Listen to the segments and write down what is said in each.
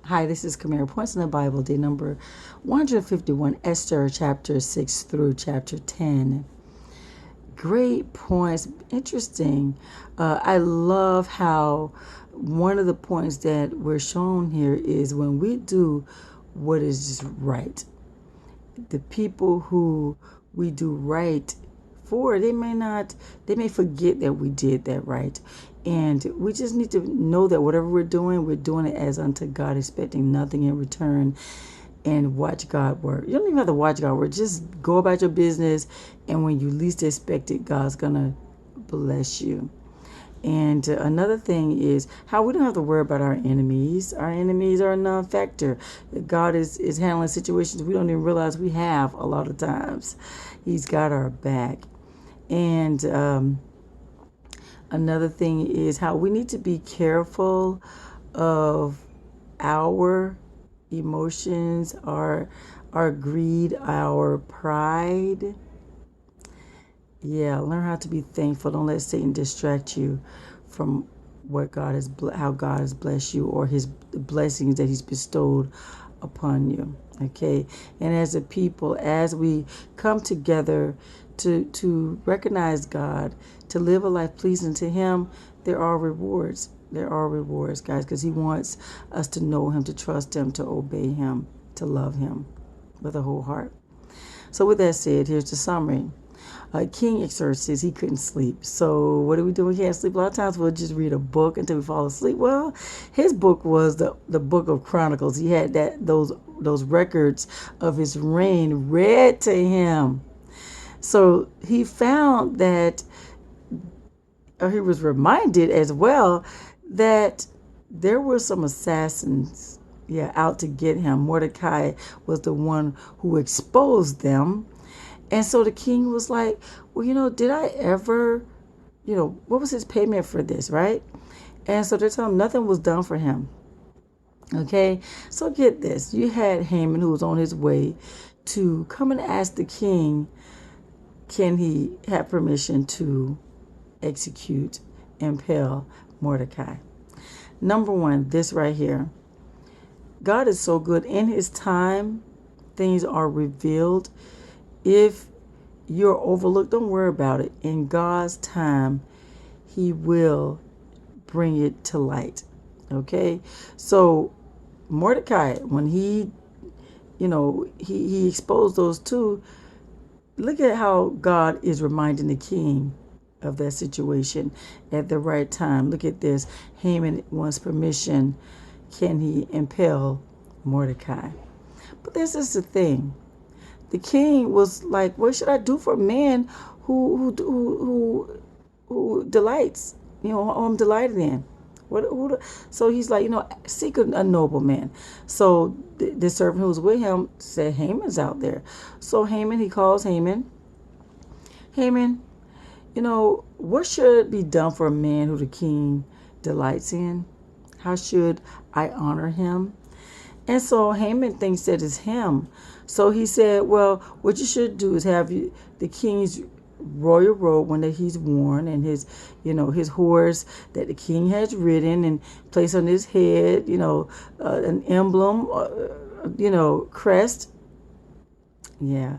Hi, this is Kamera Points in the Bible, day number 151, Esther chapter 6 through chapter 10. Great points. Interesting. I love how one of the points that we're shown here is when we do what is just right. The people who we do right for, they may forget that we did that right. And we just need to know that whatever we're doing it as unto God, expecting nothing in return, and watch God work. You don't even have to watch God work. Just go about your business, and when you least expect it, God's going to bless you. And another thing is how we don't have to worry about our enemies. Our enemies are a non-factor. God is handling situations we don't even realize we have a lot of times. He's got our back. And another thing is how we need to be careful of our emotions, our greed, our pride. Yeah, learn how to be thankful. Don't let Satan distract you from what God has, how God has blessed you, or his blessings that he's bestowed upon you. Okay, and as a people, as we come together to recognize God, to live a life pleasing to him, there are rewards. There are rewards, guys, because he wants us to know him, to trust him, to obey him, to love him with a whole heart. So with that said, here's the summary. King Xerxes, he couldn't sleep. So what do we do when we can't sleep? A lot of times we'll just read a book until we fall asleep. Well, his book was the book of Chronicles. He had those records of his reign read to him. So he found that, or he was reminded as well, that there were some assassins, out to get him. Mordecai was the one who exposed them. And so the king was like, well, did I ever, what was his payment for this, right? And so they're telling him nothing was done for him. Okay, so get this. You had Haman, who was on his way to come and ask the king, can he have permission to execute, impale Mordecai? Number one, this right here. God is so good. In his time, things are revealed. If you're overlooked, don't worry about it. In God's time, he will bring it to light. Okay? So Mordecai, when he exposed those two, look at how God is reminding the king of that situation at the right time. Look at this. Haman wants permission. Can he impale Mordecai? But this is the thing. The king was like, what should I do for a man who delights, who I'm delighted in? So he's like, seek a noble man. So the servant who was with him said, Haman's out there. So he calls Haman. Haman, what should be done for a man who the king delights in? How should I honor him? And so Haman thinks that it's him. So he said, well, what you should do is have the king's royal robe, one that he's worn, and his horse that the king has ridden, and place on his head, an emblem, crest. Yeah.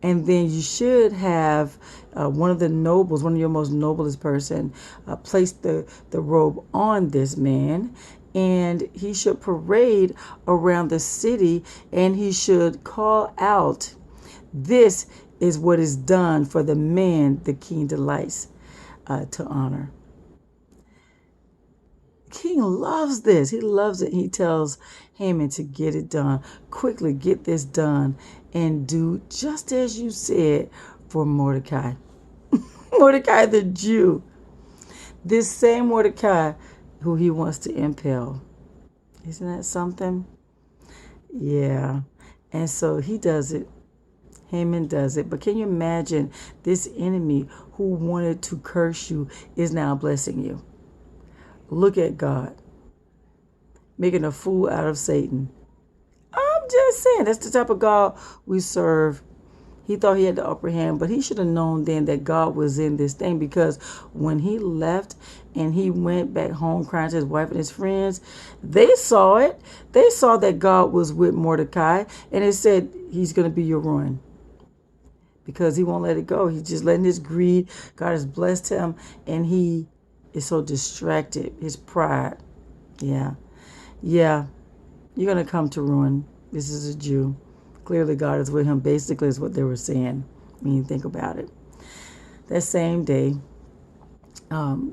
And then you should have one of the nobles, one of your most noblest person, place the robe on this man. And he should parade around the city, and he should call out, this is what is done for the man the king delights to honor. The king loves this. He loves it. He tells Haman to get it done. Quickly get this done and do just as you said for Mordecai. Mordecai the Jew. This same Mordecai who he wants to impale. Isn't that something? Yeah. And so he does it. Haman does it. But can you imagine this enemy who wanted to curse you is now blessing you? Look at God making a fool out of Satan. I'm just saying, that's the type of God we serve. He thought he had the upper hand, but he should have known then that God was in this thing, because when he left and he went back home crying to his wife and his friends, they saw it. They saw that God was with Mordecai, and it said he's going to be your ruin, because he won't let it go. He's just letting his greed. God has blessed him, and he is so distracted. His pride. Yeah. You're going to come to ruin. This is a Jew. Clearly God is with him, basically, is what they were saying when you think about it. That same day, the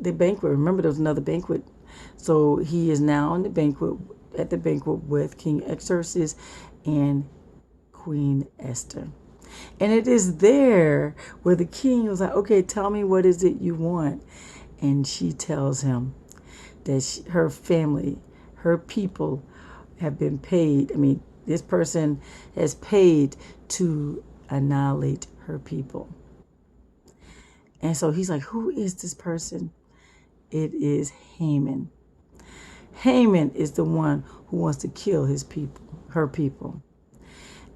banquet, remember there was another banquet. So he is now at the banquet with King Xerxes and Queen Esther. And it is there where the king was like, okay, tell me, what is it you want? And she tells him that her family, her people have been paid. I mean, this person has paid to annihilate her people. And so he's like, who is this person? It is Haman. Haman is the one who wants to kill his people, her people.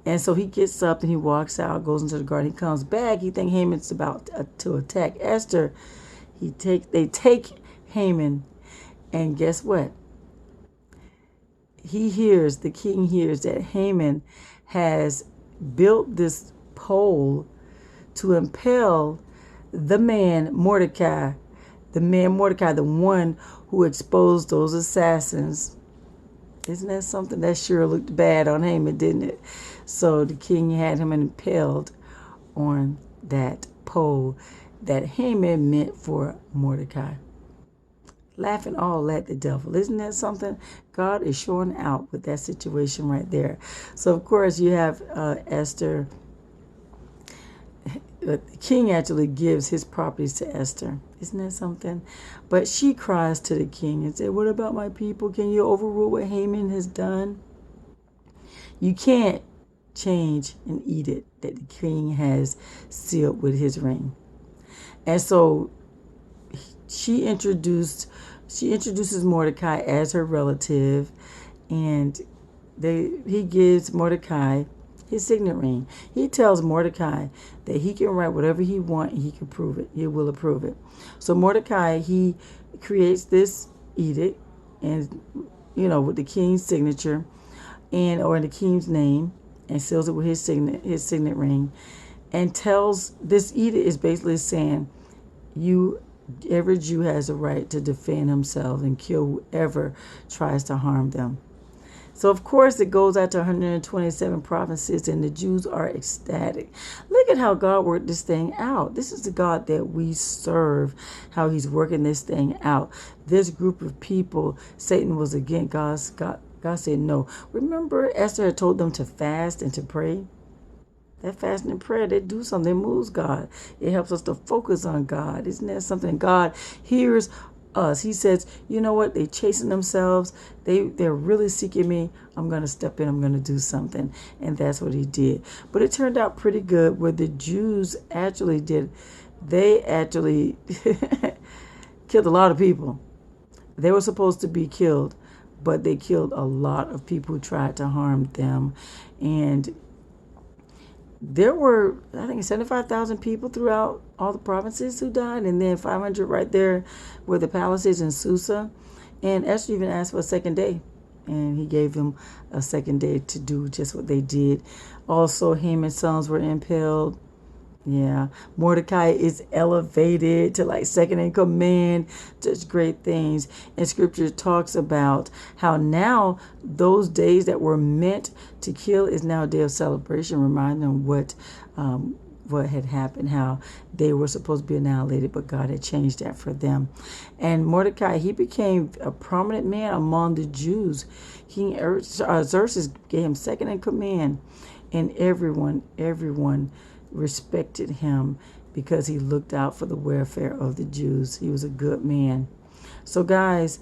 And so he gets up and he walks out, goes into the garden. He comes back. He thinks Haman's about to attack Esther. They take Haman, and guess what? The king hears that Haman has built this pole to impale the man Mordecai, the one who exposed those assassins. Isn't that something? That sure looked bad on Haman, didn't it? So the king had him impaled on that pole that Haman meant for Mordecai. Laughing all at the devil. Isn't that something? God is showing out with that situation right there. So, of course, you have Esther. The king actually gives his properties to Esther. Isn't that something? But she cries to the king and said, what about my people? Can you overrule what Haman has done? You can't change an edict that the king has sealed with his ring. And so she introduces Mordecai as her relative, and he gives Mordecai his signet ring. He tells Mordecai that he can write whatever he wants and he can prove it. He will approve it. So Mordecai, he creates this edict, and with the king's signature or in the king's name, and seals it with his signet ring, and tells this edict is basically saying, every Jew has a right to defend himself and kill whoever tries to harm them. So, of course, it goes out to 127 provinces, and the Jews are ecstatic. Look at how God worked this thing out. This is the God that we serve, how he's working this thing out. This group of people, Satan was against. God said no. Remember, Esther had told them to fast and to pray? That fasting and prayer, they do something. It moves God. It helps us to focus on God. Isn't that something? God hears us. He says, you know what? They're chasing themselves. They're really seeking me. I'm going to step in. I'm going to do something. And that's what he did. But it turned out pretty good. What the Jews actually did, they actually killed a lot of people. They were supposed to be killed, but they killed a lot of people who tried to harm them. And there were, I think, 75,000 people throughout all the provinces who died, and then 500 right there where the palace is in Susa. And Esther even asked for a second day, and he gave them a second day to do just what they did. Also, Haman's sons were impaled. Yeah, Mordecai is elevated to like second in command. Such great things. And scripture talks about how now those days that were meant to kill is now a day of celebration, reminding them what had happened, how they were supposed to be annihilated, but God had changed that for them. And Mordecai, he became a prominent man among the Jews. King Xerxes gave him second in command, and everyone respected him because he looked out for the welfare of the Jews. He was a good man. So guys,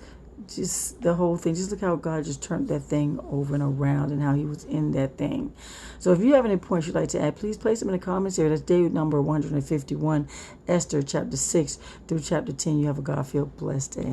just the whole thing, just look how God just turned that thing over and around and how he was in that thing. So if you have any points you'd like to add, please place them in the comments here. That's day number 151, Esther chapter 6 through chapter 10. You have a God-filled blessed day.